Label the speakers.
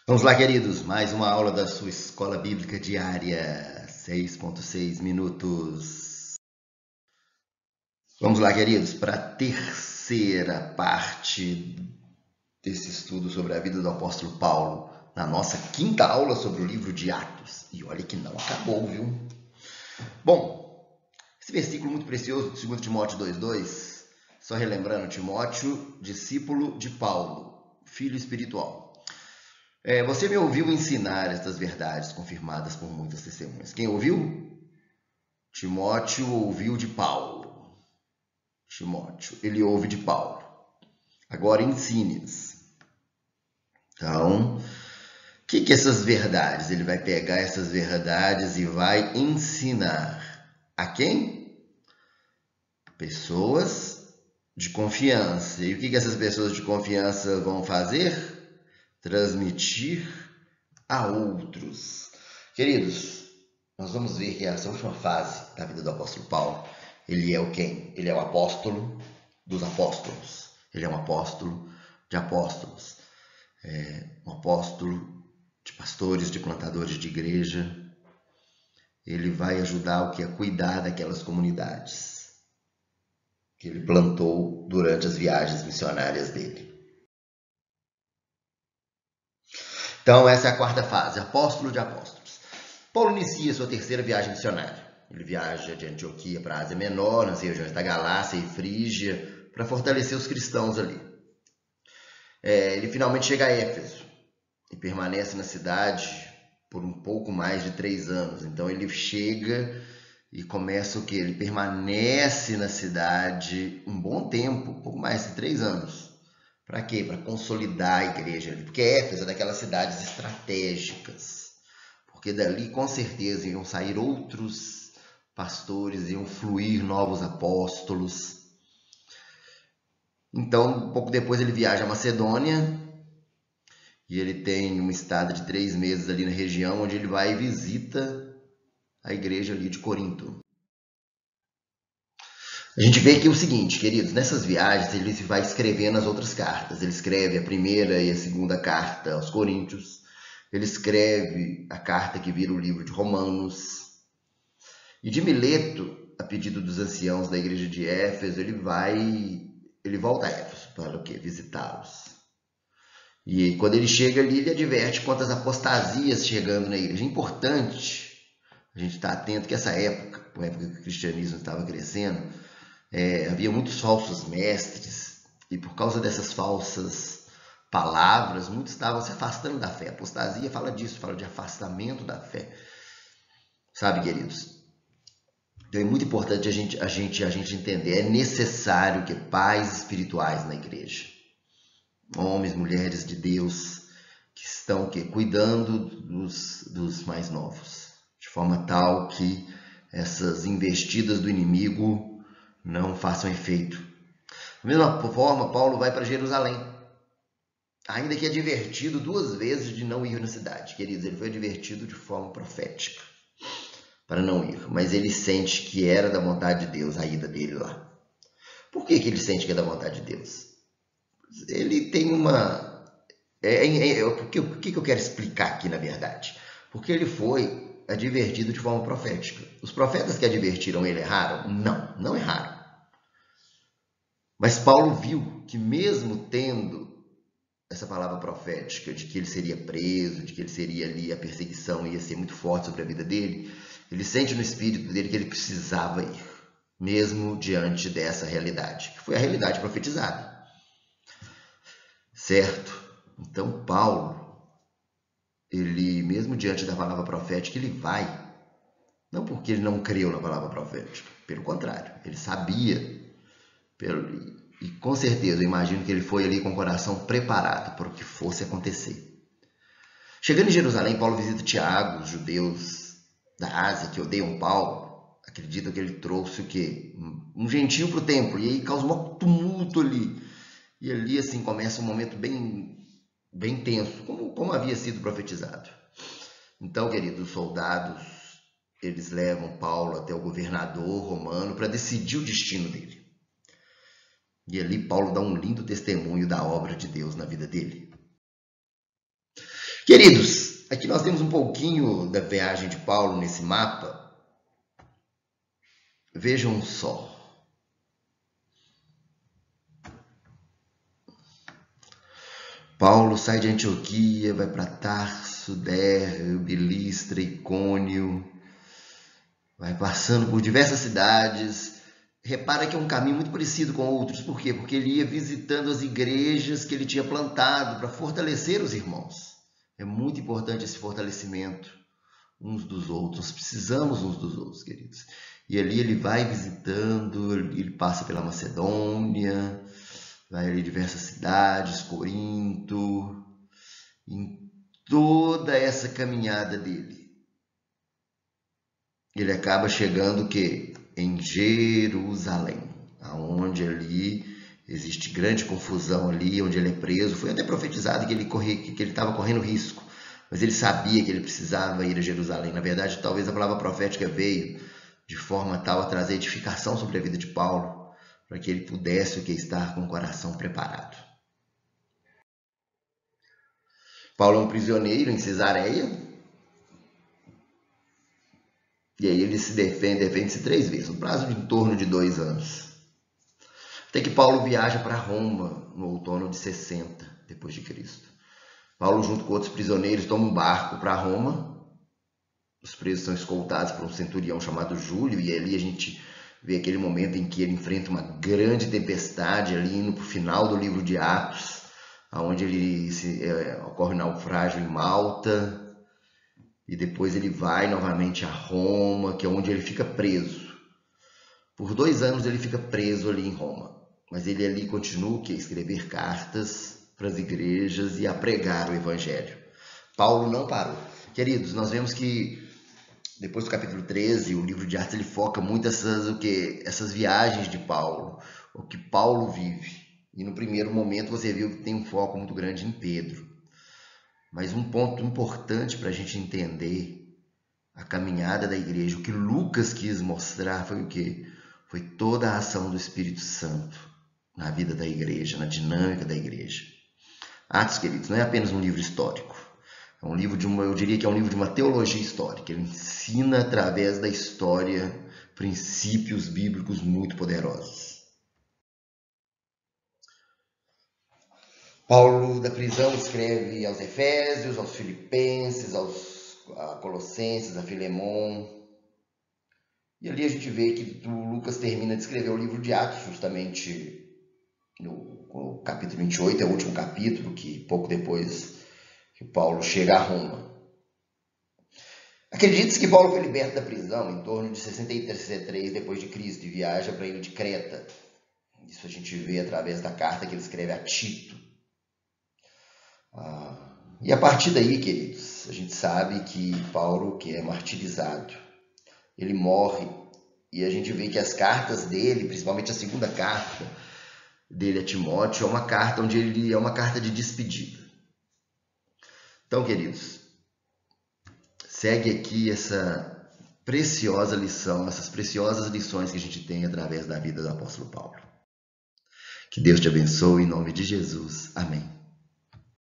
Speaker 1: Vamos lá, queridos, mais uma aula da sua escola bíblica diária, 6,6 minutos. Vamos lá, queridos, para a terceira parte desse estudo sobre a vida do apóstolo Paulo, na nossa quinta aula sobre o livro de Atos. E olha que não acabou, viu? Bom, esse versículo muito precioso de 2 Timóteo 2,2, só relembrando, Timóteo, discípulo de Paulo, filho espiritual. Você me ouviu ensinar estas verdades confirmadas por muitas testemunhas. Quem ouviu? Timóteo ouviu de Paulo. Timóteo, ele ouve de Paulo. Agora ensine-as. Então, o que essas verdades? Ele vai pegar essas verdades e vai ensinar. A quem? Pessoas de confiança. E o que essas pessoas de confiança vão fazer? Transmitir a outros. Queridos, nós vamos ver que essa última fase da vida do apóstolo Paulo, ele é o quem? Ele é o apóstolo dos apóstolos. Ele é um apóstolo de apóstolos. Um apóstolo de pastores, de plantadores de igreja. Ele vai ajudar o que? A cuidar daquelas comunidades que ele plantou durante as viagens missionárias dele. Então, essa é a quarta fase, apóstolo de apóstolos. Paulo inicia sua terceira viagem missionária. Ele viaja de Antioquia para a Ásia Menor, nas regiões da Galácia e Frígia, para fortalecer os cristãos ali. Ele finalmente chega a Éfeso e permanece na cidade por um pouco mais de 3 anos. Então ele chega e começa o quê? Ele permanece na cidade um bom tempo, um pouco mais de 3 anos. Para quê? Para consolidar a igreja ali. Porque Éfeso é daquelas cidades estratégicas. Porque dali com certeza iam sair outros pastores, iam fluir novos apóstolos. Então, um pouco depois ele viaja a Macedônia e ele tem uma estada de 3 meses ali na região, onde ele vai e visita a igreja ali de Corinto. A gente vê aqui o seguinte, queridos, nessas viagens ele vai escrevendo as outras cartas. Ele escreve a primeira e a segunda carta aos Coríntios. Ele escreve a carta que vira o livro de Romanos. E de Mileto, a pedido dos anciãos da igreja de Éfeso, ele volta a Éfeso para o quê? Visitá-los. E quando ele chega ali, ele adverte quanto às apostasias chegando na igreja. É importante a gente estar atento que essa época, uma época que o cristianismo estava crescendo, havia muitos falsos mestres, e por causa dessas falsas palavras, muitos estavam se afastando da fé. A apostasia fala disso, fala de afastamento da fé. Sabe, queridos? Então é muito importante a gente entender, é necessário que pais espirituais na igreja, homens, mulheres de Deus, que estão cuidando dos mais novos, de forma tal que essas investidas do inimigo não façam efeito. Da mesma forma, Paulo vai para Jerusalém, ainda que advertido 2 vezes de não ir na cidade. Queridos, ele foi advertido de forma profética para não ir, mas ele sente que era da vontade de Deus a ida dele lá. Por que ele sente que é da vontade de Deus? Ele tem uma... O que eu quero explicar aqui, na verdade? Porque ele foi advertido de forma profética. Os profetas que advertiram ele erraram? Não, não erraram. Mas Paulo viu que mesmo tendo essa palavra profética de que ele seria preso, de que ele seria ali, a perseguição ia ser muito forte sobre a vida dele, ele sente no espírito dele que ele precisava ir, mesmo diante dessa realidade, que foi a realidade profetizada. Certo? Então Paulo, ele mesmo diante da palavra profética, ele vai, não porque ele não creu na palavra profética, pelo contrário, ele sabia, e com certeza eu imagino que ele foi ali com o coração preparado para o que fosse acontecer. Chegando em Jerusalém, Paulo visita Tiago, os judeus da Ásia que odeiam Paulo, acreditam que ele trouxe o quê? Um gentio para o templo, e aí causa um tumulto ali. E ali assim começa um momento bem tenso, como havia sido profetizado. Então, queridos, os soldados, eles levam Paulo até o governador romano para decidir o destino dele. E ali Paulo dá um lindo testemunho da obra de Deus na vida dele. Queridos, aqui nós temos um pouquinho da viagem de Paulo nesse mapa. Vejam só. Paulo sai de Antioquia, vai para Tarso, Derbe, Listra, Icônio, vai passando por diversas cidades. Repara que é um caminho muito parecido com outros. Por quê? Porque ele ia visitando as igrejas que ele tinha plantado para fortalecer os irmãos. É muito importante esse fortalecimento uns dos outros. Nós precisamos uns dos outros, queridos. E ali ele vai visitando, ele passa pela Macedônia, vai ali diversas cidades, Corinto, em toda essa caminhada dele. Ele acaba chegando o quê? Em Jerusalém, aonde ali existe grande confusão ali, onde ele é preso. Foi até profetizado que ele estava correndo risco, mas ele sabia que ele precisava ir a Jerusalém. Na verdade, talvez a palavra profética veio de forma tal a trazer edificação sobre a vida de Paulo, para que ele pudesse estar com o coração preparado. Paulo é um prisioneiro em Cesareia, e aí ele se defende-se 3 vezes, no prazo de em torno de 2 anos. Até que Paulo viaja para Roma no outono de 60 depois de Cristo. Paulo, junto com outros prisioneiros, toma um barco para Roma. Os presos são escoltados por um centurião chamado Júlio, e ali a gente vê aquele momento em que ele enfrenta uma grande tempestade, ali indo para o final do livro de Atos, onde ocorre um naufrágio em Malta, e depois ele vai novamente a Roma, que é onde ele fica preso. Por 2 anos ele fica preso ali em Roma, mas ele ali continua a escrever cartas para as igrejas e a pregar o evangelho. Paulo não parou. Queridos, nós vemos que depois do capítulo 13, o livro de Atos, ele foca muito essas viagens de Paulo, o que Paulo vive. E no primeiro momento você viu que tem um foco muito grande em Pedro. Mas um ponto importante para a gente entender a caminhada da igreja, o que Lucas quis mostrar foi o quê? Foi toda a ação do Espírito Santo na vida da igreja, na dinâmica da igreja. Atos, queridos, não é apenas um livro histórico. É um livro eu diria que é um livro de uma teologia histórica. Ele ensina através da história princípios bíblicos muito poderosos. Paulo da prisão escreve aos Efésios, aos Filipenses, a Colossenses, a Filemon. E ali a gente vê que o Lucas termina de escrever o livro de Atos, justamente no capítulo 28, é o último capítulo, que pouco depois que Paulo chega a Roma. Acredita-se que Paulo foi liberto da prisão em torno de 63 depois de Cristo e viaja para a ilha de Creta. Isso a gente vê através da carta que ele escreve a Tito. E a partir daí, queridos, a gente sabe que Paulo é martirizado. Ele morre e a gente vê que as cartas dele, principalmente a segunda carta dele a Timóteo, é uma carta é uma carta de despedida. Então, queridos, segue aqui essa preciosa lição, essas preciosas lições que a gente tem através da vida do apóstolo Paulo. Que Deus te abençoe em nome de Jesus. Amém.